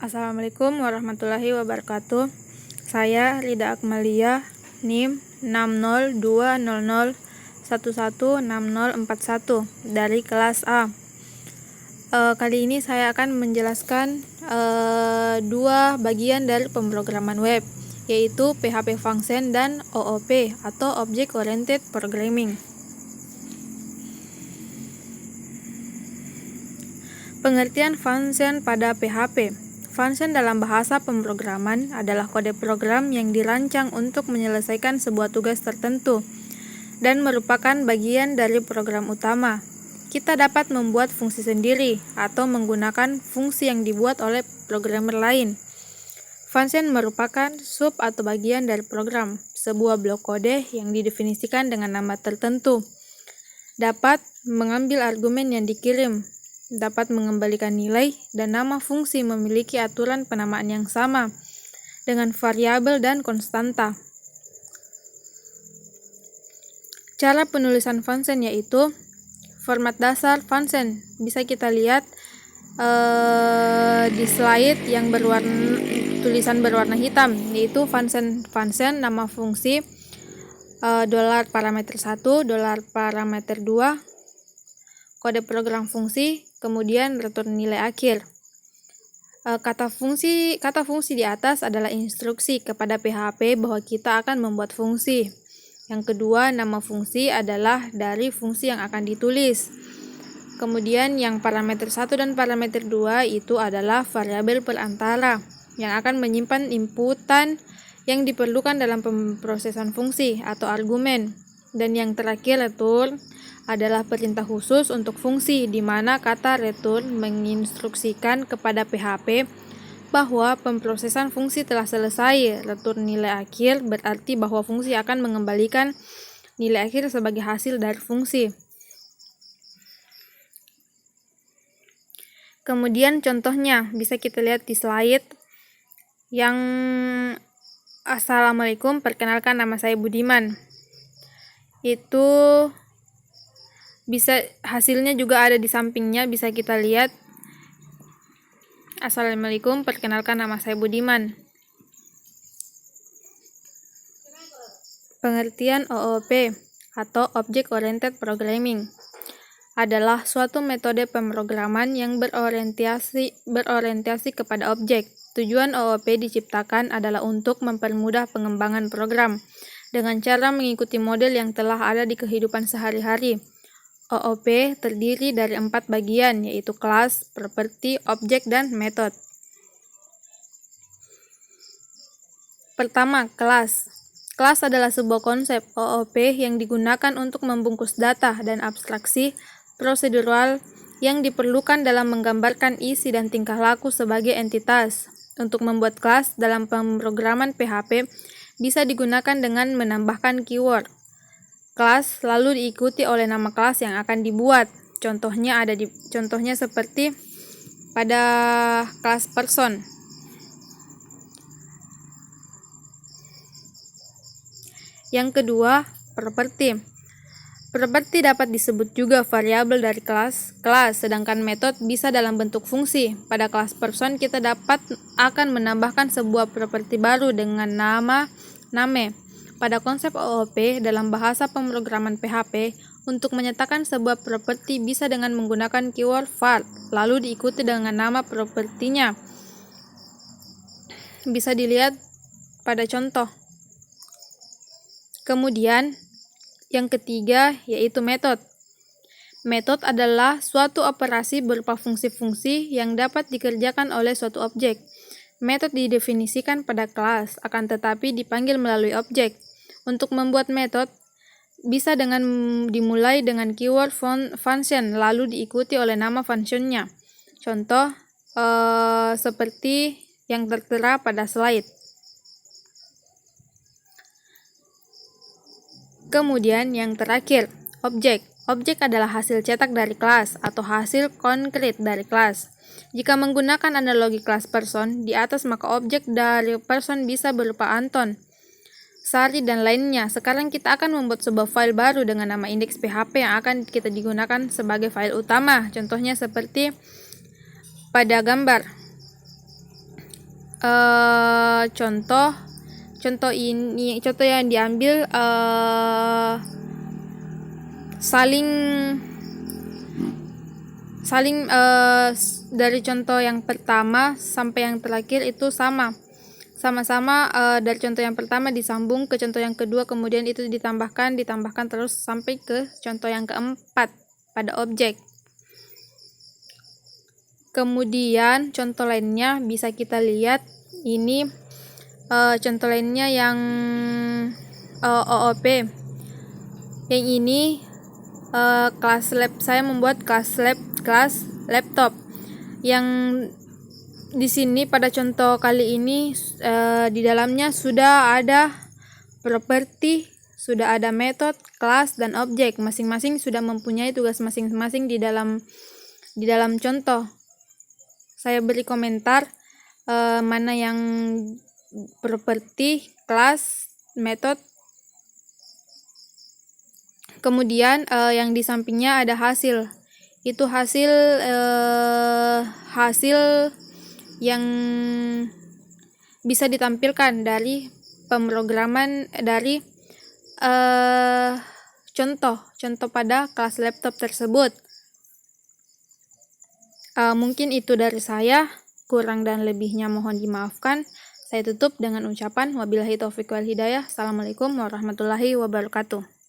Assalamualaikum warahmatullahi wabarakatuh. Saya Rida Akmalia, NIM 60200116041 dari kelas A. Kali ini saya akan menjelaskan dua bagian dari pemrograman web, yaitu PHP Function dan OOP atau Object Oriented Programming. Pengertian function pada PHP. Function dalam bahasa pemrograman adalah kode program yang dirancang untuk menyelesaikan sebuah tugas tertentu dan merupakan bagian dari program utama. Kita dapat membuat fungsi sendiri atau menggunakan fungsi yang dibuat oleh programmer lain. Function merupakan sub atau bagian dari program, sebuah blok kode yang didefinisikan dengan nama tertentu. Dapat mengambil argumen yang dikirim, dapat mengembalikan nilai, dan nama fungsi memiliki aturan penamaan yang sama dengan variabel dan konstanta. Cara penulisan function yaitu format dasar function. Bisa kita lihat di slide yang tulisan berwarna hitam, yaitu function nama fungsi $parameter 1, $parameter 2, kode program fungsi, kemudian return nilai akhir. Kata fungsi di atas adalah instruksi kepada PHP bahwa kita akan membuat fungsi. Yang kedua, nama fungsi adalah dari fungsi yang akan ditulis. Kemudian yang parameter 1 dan parameter 2 itu adalah variabel perantara yang akan menyimpan inputan yang diperlukan dalam pemrosesan fungsi atau argumen. Dan yang terakhir, return adalah perintah khusus untuk fungsi, di mana kata return menginstruksikan kepada PHP bahwa pemrosesan fungsi telah selesai. Return nilai akhir berarti bahwa fungsi akan mengembalikan nilai akhir sebagai hasil dari fungsi. Kemudian contohnya bisa kita lihat di slide yang Assalamualaikum, perkenalkan nama saya Budiman. Itu bisa hasilnya juga ada di sampingnya, bisa kita lihat. Assalamualaikum, perkenalkan nama saya Budiman. Pengertian OOP atau Object Oriented Programming adalah suatu metode pemrograman yang berorientasi kepada objek. Tujuan OOP diciptakan adalah untuk mempermudah pengembangan program dengan cara mengikuti model yang telah ada di kehidupan sehari-hari. OOP terdiri dari 4 bagian, yaitu kelas, properti, objek, dan method. Pertama, kelas. Kelas adalah sebuah konsep OOP yang digunakan untuk membungkus data dan abstraksi prosedural yang diperlukan dalam menggambarkan isi dan tingkah laku sebagai entitas. Untuk membuat kelas dalam pemrograman PHP bisa digunakan dengan menambahkan keyword kelas lalu diikuti oleh nama kelas yang akan dibuat. Contohnya seperti pada kelas person. Yang kedua, properti. Properti dapat disebut juga variabel dari kelas, sedangkan method bisa dalam bentuk fungsi. Pada kelas person kita akan menambahkan sebuah properti baru dengan nama name. Pada konsep OOP dalam bahasa pemrograman PHP, untuk menyatakan sebuah properti bisa dengan menggunakan keyword var, lalu diikuti dengan nama propertinya. Bisa dilihat pada contoh. Kemudian yang ketiga yaitu method. Method adalah suatu operasi berupa fungsi-fungsi yang dapat dikerjakan oleh suatu objek. Method didefinisikan pada kelas, akan tetapi dipanggil melalui objek. Untuk membuat method bisa dimulai dengan keyword function lalu diikuti oleh nama functionnya. Contoh seperti yang tertera pada slide. Kemudian yang terakhir, objek. Objek adalah hasil cetak dari kelas atau hasil konkret dari kelas. Jika menggunakan analogi kelas person di atas, maka objek dari person bisa berupa Anton, Sari, dan lainnya. Sekarang kita akan membuat sebuah file baru dengan nama index PHP yang akan kita digunakan sebagai file utama. Contohnya seperti pada gambar. contoh yang diambil saling dari contoh yang pertama sampai yang terakhir itu sama-sama dari contoh yang pertama disambung ke contoh yang kedua, kemudian itu ditambahkan terus sampai ke contoh yang keempat pada objek. Kemudian contoh lainnya bisa kita lihat ini, contoh lainnya yang OOP. Yang ini kelas lab, saya membuat kelas laptop. Yang di sini pada contoh kali ini di dalamnya sudah ada properti, sudah ada metode, kelas, dan objek. Masing-masing sudah mempunyai tugas masing-masing di dalam contoh. Saya beri komentar mana yang properti, kelas, metode. Kemudian yang di sampingnya ada hasil. Itu hasil yang bisa ditampilkan dari pemrograman dari contoh pada kelas laptop tersebut. Mungkin itu dari saya, kurang dan lebihnya mohon dimaafkan. Saya tutup dengan ucapan wabillahi taufiq wal hidayah. Assalamualaikum warahmatullahi wabarakatuh.